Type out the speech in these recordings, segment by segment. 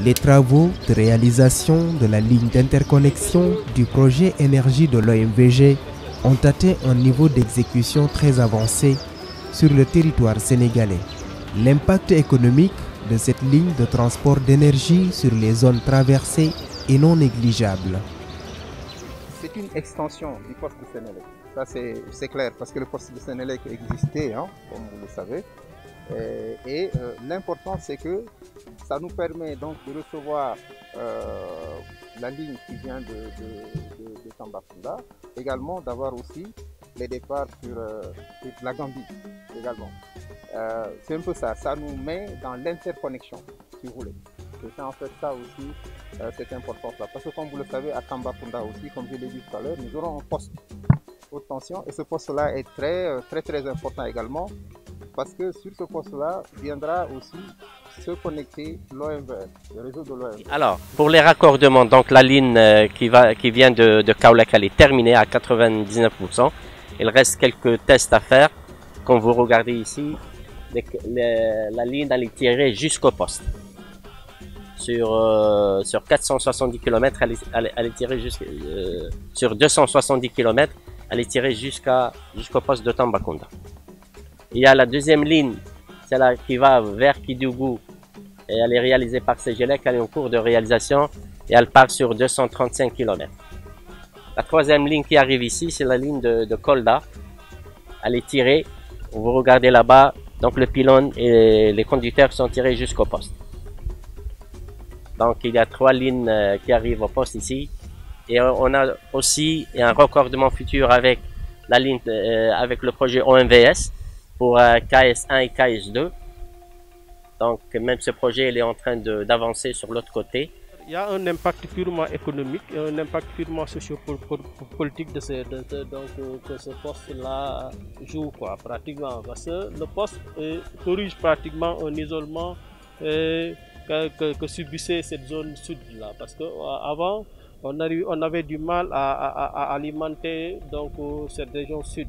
Les travaux de réalisation de la ligne d'interconnexion du projet énergie de l'OMVG ont atteint un niveau d'exécution très avancé sur le territoire sénégalais. L'impact économique de cette ligne de transport d'énergie sur les zones traversées est non négligeable. C'est une extension du poste de Sénélec. Ça c'est clair parce que le poste de Sénélec existait, comme vous le savez. L'important c'est que ça nous permet donc de recevoir la ligne qui vient de Tambacounda, également d'avoir aussi les départs sur la Gambie également. C'est un peu ça, ça nous met dans l'interconnexion, si vous voulez. Et c'est en fait ça aussi, cette importance-là. Parce que comme vous le savez, à Tambacounda aussi, comme je l'ai dit tout à l'heure, nous aurons un poste haute tension et ce poste-là est très important également. Parce que sur ce poste-là viendra aussi se connecter l'OMVS, le réseau de l'OMVS. Alors, pour les raccordements, donc la ligne qui vient de Kaolack, elle est terminée à 99%. Il reste quelques tests à faire. Comme vous regardez ici, la ligne elle est tirée jusqu'au poste. Sur 470 km, elle est tirée sur 270 km, elle est tirée jusqu'au poste de Tambacounda. Il y a la deuxième ligne, celle-là qui va vers Kidougou, et elle est réalisée par CGLEC, elle est en cours de réalisation et elle part sur 235 km. La troisième ligne qui arrive ici, c'est la ligne de Kolda. Elle est tirée, vous regardez là-bas, donc le pylône et les conducteurs sont tirés jusqu'au poste. Donc il y a trois lignes qui arrivent au poste ici. Et on a aussi un raccordement futur avec la ligne, avec le projet OMVS pour KS1 et KS2. Donc même ce projet il est en train d'avancer sur l'autre côté. Il y a un impact purement économique et un impact purement socio-politique que ce poste-là joue pratiquement. Parce que le poste corrige pratiquement un isolement que subissait cette zone sud-là. Parce qu'avant, on avait du mal à alimenter cette région sud.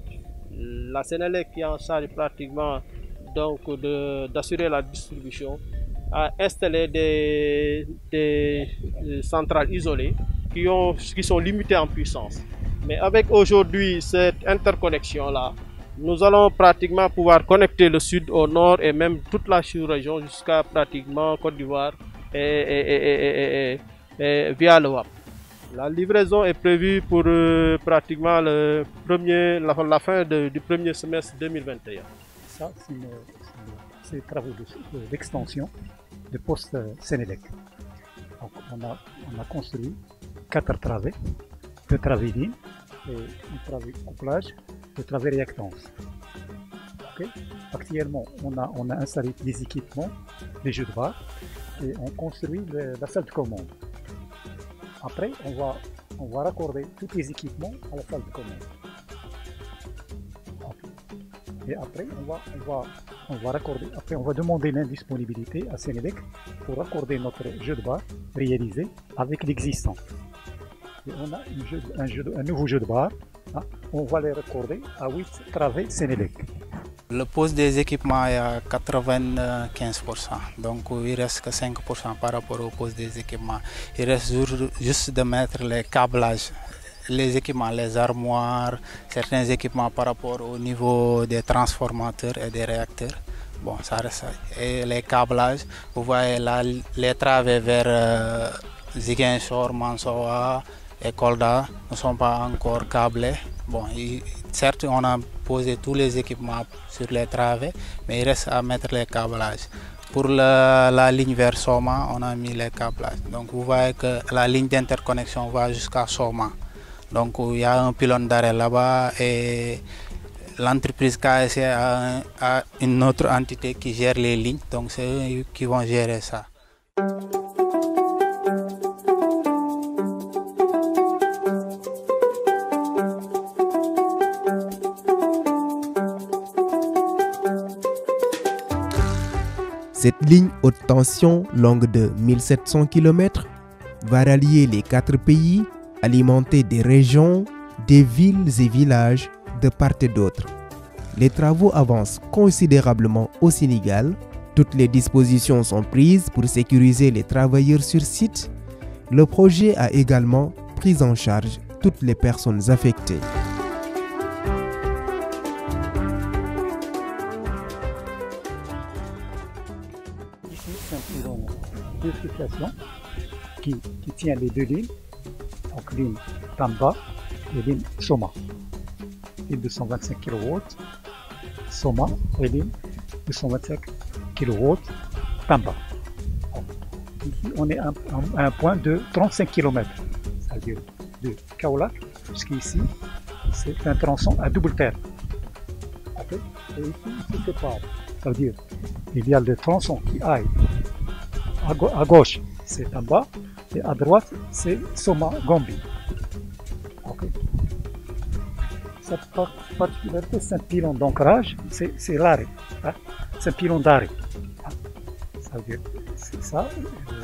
La Sénélec qui est en charge pratiquement d'assurer la distribution a installé des centrales isolées qui sont limitées en puissance. Mais avec aujourd'hui cette interconnexion-là, nous allons pratiquement pouvoir connecter le sud au nord et même toute la sous-région jusqu'à pratiquement Côte d'Ivoire et via le WAP. La livraison est prévue pour pratiquement la fin du premier semestre 2021. Ça, c'est des travaux d'extension de poste Sénélec. Donc, on a construit 4 travées, 2 travées lignes et une travée couplage, 2 travées réactance. Okay. Actuellement, on a installé des équipements, des jeux de bar et on construit la salle de commande. Après, on va raccorder tous les équipements à la salle de commande. Et après, on va raccorder. Après, on va demander l'indisponibilité à Sénélec pour raccorder notre jeu de bar réalisé avec l'existant. Et on a un nouveau jeu de bar. On va les raccorder à 8 travées Sénélec. Le poste des équipements est à 95%, donc il reste que 5% par rapport au poste des équipements. Il reste juste de mettre les câblages, les équipements, les armoires, certains équipements par rapport au niveau des transformateurs et des réacteurs. Bon, ça reste ça. Et les câblages, vous voyez là, les travées vers Ziguinchor, Mansoa et Kolda ne sont pas encore câblés. Bon, certes, on a posé tous les équipements sur les travées, mais il reste à mettre les câblages. Pour la ligne vers Soma, on a mis les câblages. Donc vous voyez que la ligne d'interconnexion va jusqu'à Soma. Donc il y a un pylône d'arrêt là-bas et l'entreprise KSC a une autre entité qui gère les lignes. Donc c'est eux qui vont gérer ça. Cette ligne haute tension longue de 1700 km va rallier les 4 pays, alimenter des régions, des villes et villages de part et d'autre. Les travaux avancent considérablement au Sénégal, Toutes les dispositions sont prises pour sécuriser les travailleurs sur site. Le projet a également pris en charge toutes les personnes affectées. Ici, c'est un pylône de fixation qui tient les deux lignes, donc ligne Tamba et ligne Soma. Ligne de 125 kW, Soma et ligne de 125 kW Tamba. Donc, ici, on est à un point de 35 km, c'est-à-dire de Kaolack jusqu'ici, c'est un tronçon à double terre. Okay. Et ici, il se sépare, ça veut dire il y a le tronçon qui aille à gauche, c'est Tamba, et à droite, c'est Soma Gombi. Okay. Cette particularité, c'est un pylône d'ancrage, c'est l'arrêt, hein? C'est un pylône d'arrêt. Ça veut dire, c'est ça,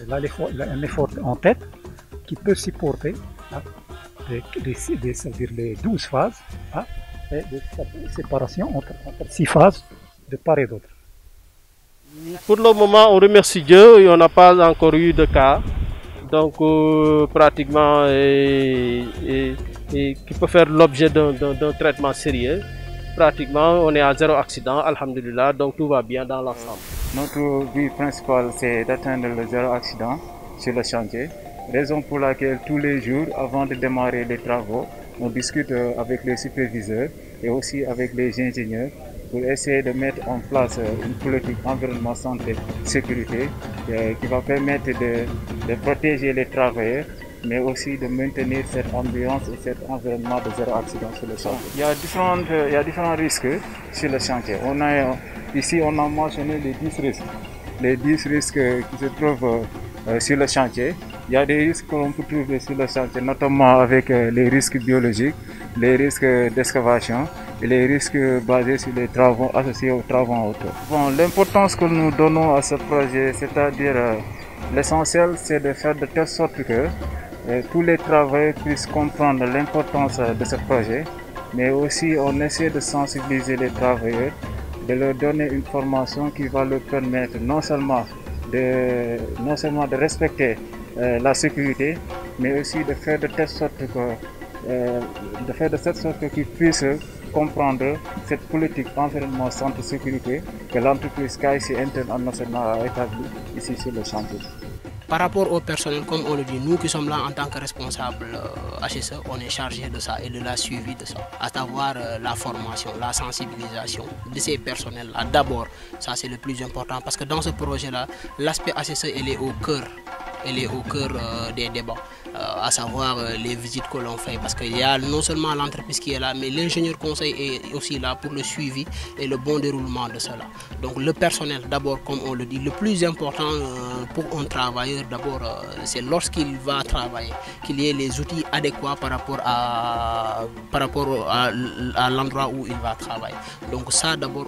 un effort en tête qui peut supporter, hein, c'est-à-dire les 12 phases, hein, et de séparation entre 6 phases de part et d'autre. Pour le moment, on remercie Dieu et on n'a pas encore eu de cas. Donc, pratiquement, qui peut faire l'objet d'un traitement sérieux. Pratiquement, on est à 0 accident, alhamdulillah, donc tout va bien dans l'ensemble. Notre but principal, c'est d'atteindre le 0 accident sur le chantier. Raison pour laquelle tous les jours, avant de démarrer les travaux, on discute avec les superviseurs et aussi avec les ingénieurs pour essayer de mettre en place une politique environnement, santé, sécurité qui va permettre de protéger les travailleurs, mais aussi de maintenir cette ambiance et cet environnement de 0 accident sur le chantier. Il y a différents risques sur le chantier. Ici, on a mentionné les 10 risques. Les 10 risques qui se trouvent sur le chantier. Il y a des risques que l'on peut trouver sur le chantier, notamment avec les risques biologiques, les risques d'excavation et les risques basés sur les travaux associés aux travaux en hauteur. Bon, l'importance que nous donnons à ce projet, c'est-à-dire l'essentiel, c'est de faire de telle sorte que tous les travailleurs puissent comprendre l'importance de ce projet, mais aussi on essaie de sensibiliser les travailleurs, de leur donner une formation qui va leur permettre non seulement de respecter la sécurité, mais aussi de faire de telle sorte qu'ils puissent comprendre cette politique environnement, santé, sécurité que l'entreprise KIC International a établie ici sur le chantier. Par rapport au personnel, comme on le dit, nous qui sommes là en tant que responsables HSE, on est chargé de ça et de la suivi de ça, à savoir la formation, la sensibilisation de ces personnels-là. D'abord, ça c'est le plus important parce que dans ce projet-là, l'aspect HSE elle est au cœur des débats, à savoir les visites que l'on fait, parce qu'il y a non seulement l'entreprise qui est là, mais l'ingénieur conseil est aussi là pour le suivi et le bon déroulement de cela. Donc le personnel, d'abord, comme on le dit, le plus important pour un travailleur, d'abord, c'est lorsqu'il va travailler, qu'il y ait les outils adéquats par rapport à l'endroit où il va travailler. Donc ça, d'abord,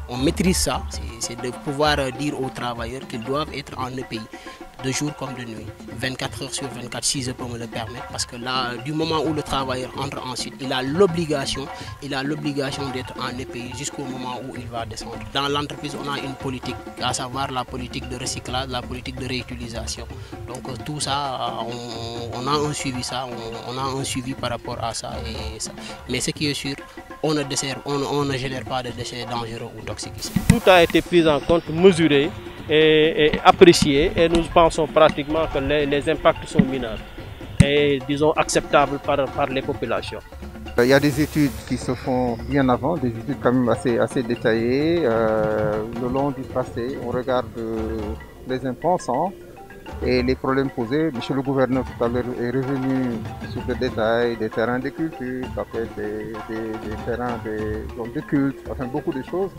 on maîtrise ça, c'est de pouvoir dire aux travailleurs qu'ils doivent être en EPI, de jour comme de nuit, 24 heures sur 24, si je peux me le permettre, parce que là, du moment où le travailleur entre ensuite, il a l'obligation d'être en EPI jusqu'au moment où il va descendre. Dans l'entreprise, on a une politique, à savoir la politique de recyclage, la politique de réutilisation. Donc tout ça, on a un suivi par rapport à ça. Mais ce qui est sûr, on ne génère pas de déchets dangereux ou toxiques ici. Tout a été pris en compte, mesuré et apprécié, et nous pensons pratiquement que les impacts sont mineurs et disons acceptables par les populations. Il y a des études qui se font bien avant, des études quand même assez détaillées. Le long du tracé, on regarde les impensants et les problèmes posés. Monsieur le gouverneur tout à l'heure est revenu sur le détail des terrains de culture, ça peut être des terrains de culte, enfin beaucoup de choses.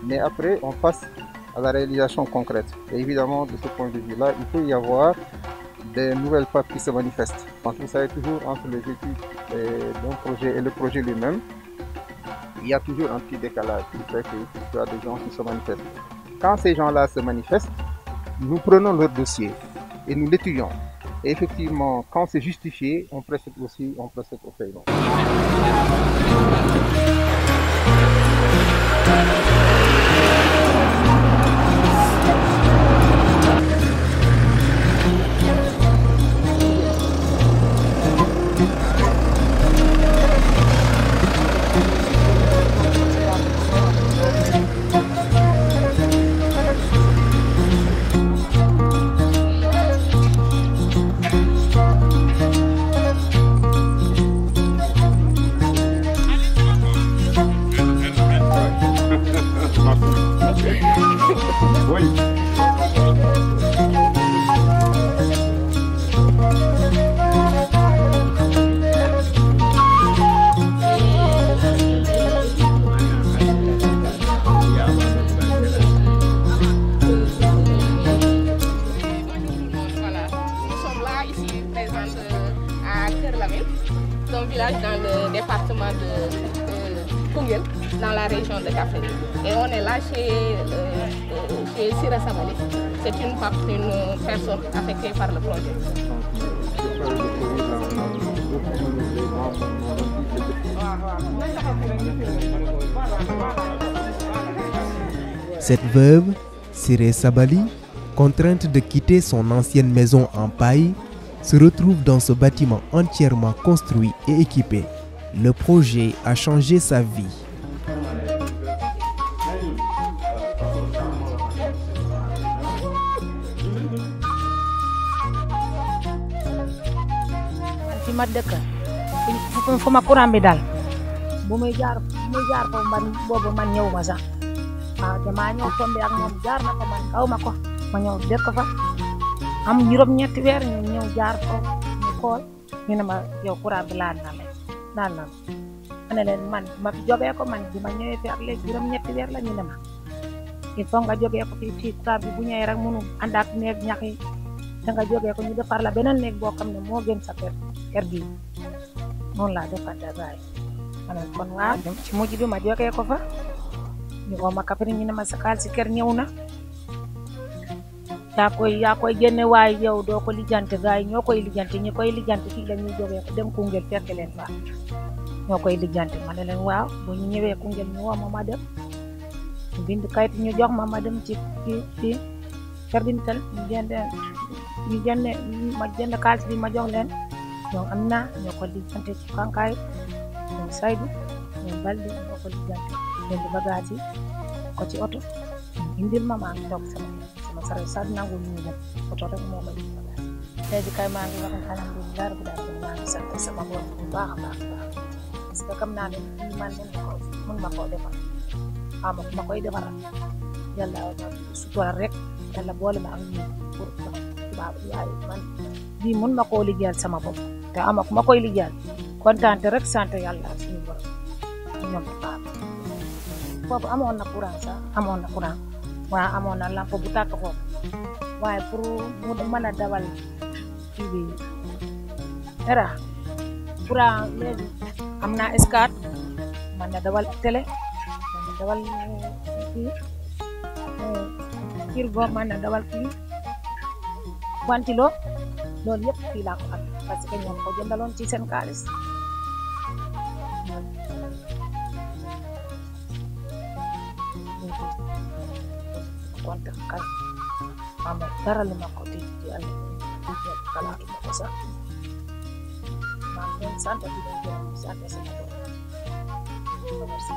Mais après, on passe à la réalisation concrète. Et évidemment, de ce point de vue-là, il peut y avoir des nouvelles parties qui se manifestent. Donc, vous savez, toujours entre les études d'un projet et le projet lui-même, il y a toujours un petit décalage qui fait qu'il y a des gens qui se manifestent. Quand ces gens-là se manifestent, nous prenons leur dossier et nous l'étudions. Et effectivement, quand c'est justifié, on procède au paiement. Village dans le département de Koungheul, dans la région de Kaffrine. Et on est là chez Sira Sabali. C'est une personne affectée par le projet. Cette veuve, Siré Sabali, contrainte de quitter son ancienne maison en paille, se retrouve dans ce bâtiment entièrement construit et équipé. Le projet a changé sa vie. fi ma dëkk fu ma courant bi dal bu muy jaar ko man boobu man ñëw ma sax waaw damaa ñëw tombé ak moom jaar na ko man kaw ma ko ma ñëw dëkk fa am juróom-ñetti weer ñu ñëw jaar ko ñu xool ñu ne ma yow courant bi laal na ma ne leen man ma fi jógee ko man bi ma ñëwee fi ak léegi juróom-ñetti weer la ñu ne ma il faut nga jógee ko fii courant bi bu ñëwee rek mënu ànd ak néeg ñax yi da nga jógee ko ñu defar la beneen néeg boo xam ne moo gën sa kër gi noonu laa defante gaay ma ne kon waaw ci mujj bi ma jógee ko fa ñu woo ma Kaffrine ñu ne ma sa kaal si kër ñëw na yaa koy génne waaye yow doo ko lijjanti gars yi ñoo koy lijjanti ñi koy lijjanti fii la ñuy jógee ko dem Koungheul fekk leen fa ñoo koy lijjanti ma ne leen waaw bu ñu ñëwee Koungheul ñu woo ma dem ñu bind kayit ñu jox ma dem ci fii kër Bintal ma jënd xaalis bi ma jox leen ñoom am na ñoo ko lijjanti ci kankaay ñoom Saydu ñoom Balde ñoo ko lijjanti jënd bagage yi ko ci oto indil ma maa ngi toog sama sare sax nangu ñu dem oto rek moo may bagage léegi kay maa ngi wax alhamdulilah rabbil alamin maa ngi sant sama borom bu baax a baax parce que xam naa ne lii man mën ma koo defar ma koy defaral yàlla sutura rek yàlla boole ma ak ñun pour tubaab yaay man bii mën ma koo liggéeyal sama bopp te ma koy liggéeyal kontaante rek sant yàlla ak suñu borom ñoom tubaab foofu amoon na courant sax amoon na courant waaye amoon na lampe bu tàkk foofu waaye pour mu mën a dawal kii bi dara courant léegi am naa escate mën na dawal télé mën na dawal kii boo mën na dawal kii ventilo loolu yëpp fii laa ko am parce que ñoom ko jëndaloon ci seen xaalis kontaan kay amul dara lu ma ko di yàlla xalaatu ma ko sax maa ngi leen sant di leen gërëm sant sama borom merci.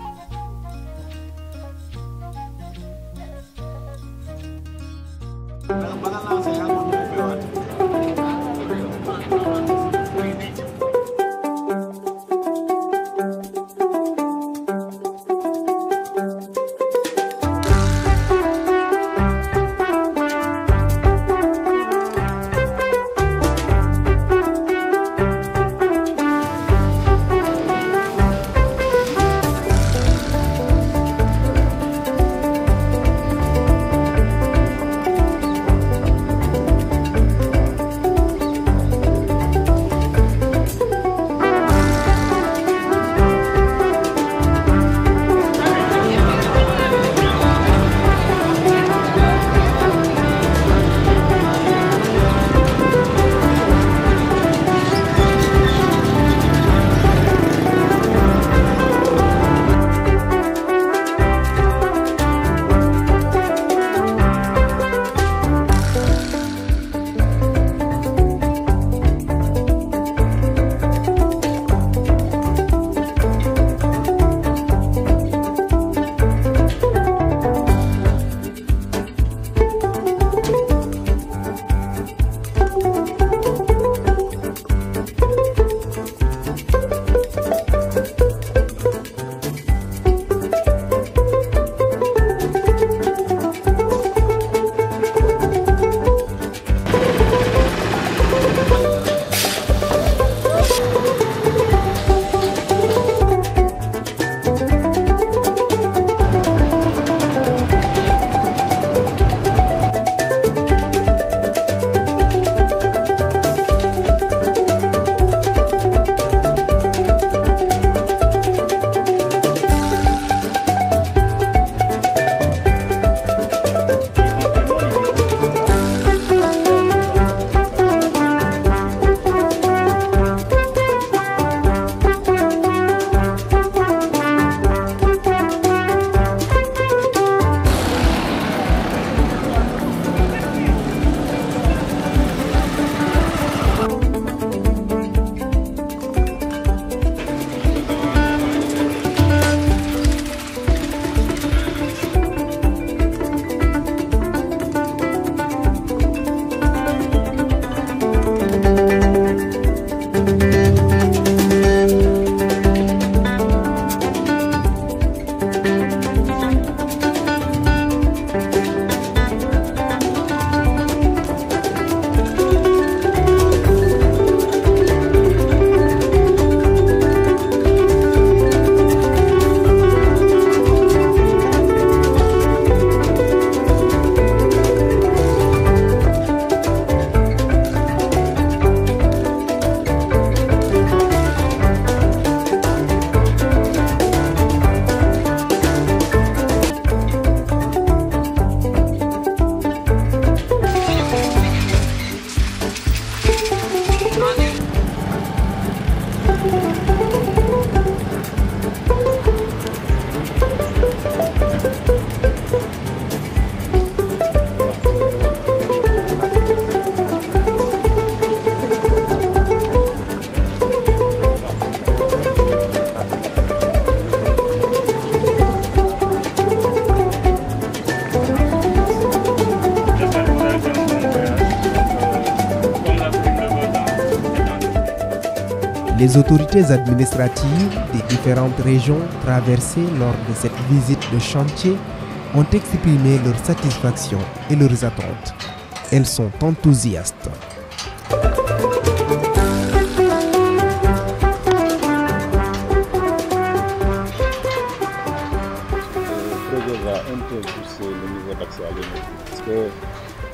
Les autorités administratives des différentes régions traversées lors de cette visite de chantier ont exprimé leur satisfaction et leurs attentes. Elles sont enthousiastes.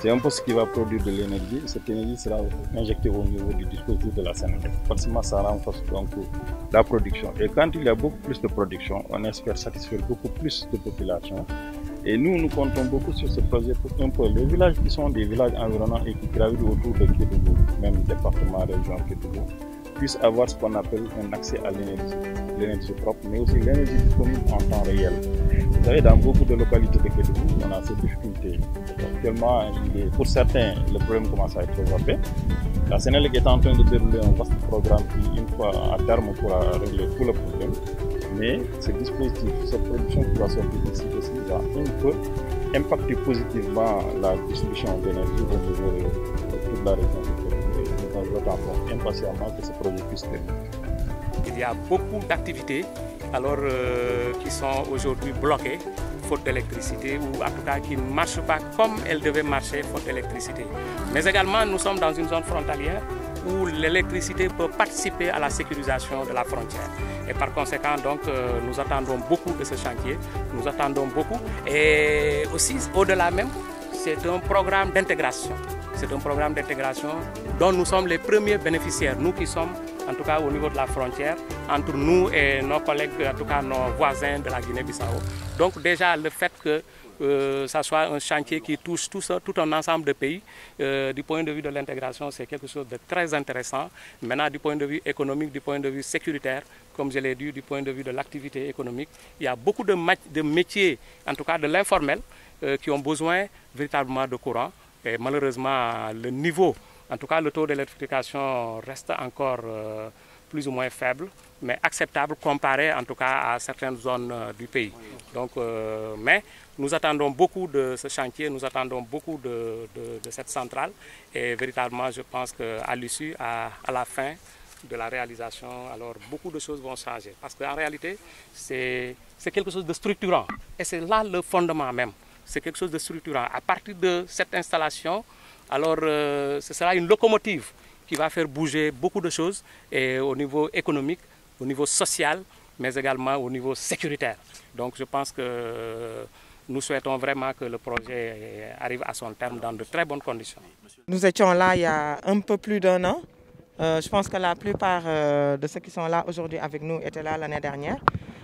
C'est un poste qui va produire de l'énergie. Cette énergie sera injectée au niveau du dispositif de la Sénélec. Forcément, ça renforce donc la production. Et quand il y a beaucoup plus de production, on espère satisfaire beaucoup plus de population. Et nous comptons beaucoup sur ce projet pour un peu les villages qui sont des villages environnants et qui gravitent autour de Kédougou, même département, région Kédougou, puissent avoir ce qu'on appelle un accès à l'énergie propre, mais aussi l'énergie disponible en temps réel. Vous savez, dans beaucoup de localités de Kédougou, on a ces difficultés. Actuellement, pour certains, le problème commence à être résolvé. La Sénélec est en train de dérouler un vaste programme qui, une fois à terme, pourra régler tout le problème. Mais ce dispositif, cette production qui va sortir d'ici aussi, va un peu impacter positivement la distribution d'énergie au niveau de toute la région de Kédougou. Nous attendons impatiemment que ce projet puisse terminer. Il y a beaucoup d'activités qui sont aujourd'hui bloquées faute d'électricité ou en tout cas qui ne marchent pas comme elles devaient marcher faute d'électricité. Mais également nous sommes dans une zone frontalière où l'électricité peut participer à la sécurisation de la frontière. Et par conséquent, donc, nous attendons beaucoup de ce chantier, nous attendons beaucoup. Et aussi, au-delà même, c'est un programme d'intégration. C'est un programme d'intégration dont nous sommes les premiers bénéficiaires, nous qui sommes en tout cas au niveau de la frontière, entre nous et nos collègues, en tout cas nos voisins de la Guinée-Bissau. Donc déjà le fait que ça soit un chantier qui touche tout un ensemble de pays, du point de vue de l'intégration, c'est quelque chose de très intéressant. Maintenant, du point de vue économique, du point de vue sécuritaire, comme je l'ai dit, du point de vue de l'activité économique, il y a beaucoup de métiers, en tout cas de l'informel, qui ont besoin véritablement de courant. Et malheureusement, le niveau, en tout cas le taux d'électrification reste encore plus ou moins faible, mais acceptable comparé en tout cas à certaines zones du pays. Donc, mais nous attendons beaucoup de ce chantier, nous attendons beaucoup de cette centrale et véritablement je pense qu'à l'issue, à la fin de la réalisation, alors beaucoup de choses vont changer. Parce qu'en réalité, c'est quelque chose de structurant et c'est là le fondement même. C'est quelque chose de structurant. À partir de cette installation, alors ce sera une locomotive qui va faire bouger beaucoup de choses et au niveau économique, au niveau social, mais également au niveau sécuritaire. Donc je pense que nous souhaitons vraiment que le projet arrive à son terme dans de très bonnes conditions. Nous étions là il y a un peu plus d'un an. Je pense que la plupart de ceux qui sont là aujourd'hui avec nous étaient là l'année dernière.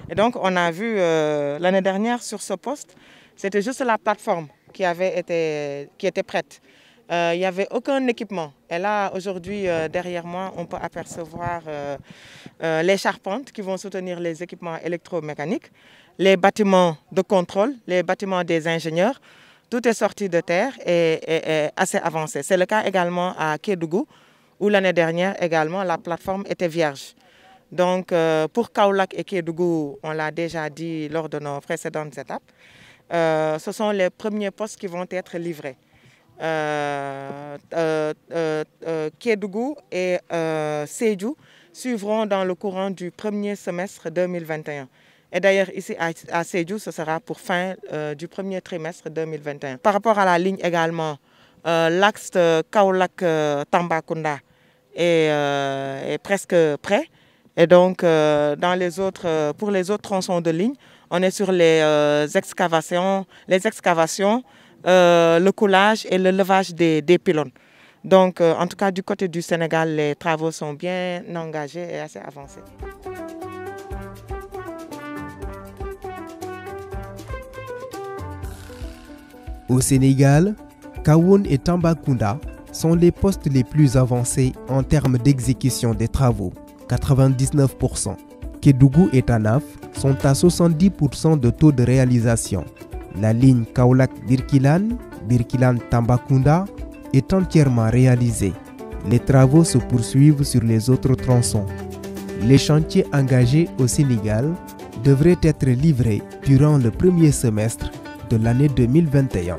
Et donc on a vu l'année dernière sur ce poste, c'était juste la plateforme qui était prête. Il n'y avait aucun équipement. Et là, aujourd'hui, derrière moi, on peut apercevoir les charpentes qui vont soutenir les équipements électromécaniques, les bâtiments de contrôle, les bâtiments des ingénieurs. Tout est sorti de terre et assez avancé. C'est le cas également à Kédougou, où l'année dernière, également, la plateforme était vierge. Donc, pour Kaolack et Kédougou, on l'a déjà dit lors de nos précédentes étapes, ce sont les premiers postes qui vont être livrés. Kédougou et Sédhiou suivront dans le courant du premier semestre 2021. Et d'ailleurs, ici à Sédhiou, ce sera pour fin du premier trimestre 2021. Par rapport à la ligne également, l'axe Kaolack-Tambacounda est presque prêt. Et donc, pour les autres tronçons de ligne, on est sur les excavations, le coulage et le levage des pylônes. Donc, en tout cas, du côté du Sénégal, les travaux sont bien engagés et assez avancés. Au Sénégal, Kahone et Tambacounda sont les postes les plus avancés en termes d'exécution des travaux, 99%. Kédougou et Tanaf sont à 70% de taux de réalisation. La ligne Kaolack-Birkilane, Birkilane-Tambacounda est entièrement réalisée. Les travaux se poursuivent sur les autres tronçons. Les chantiers engagés au Sénégal devraient être livrés durant le premier semestre de l'année 2021.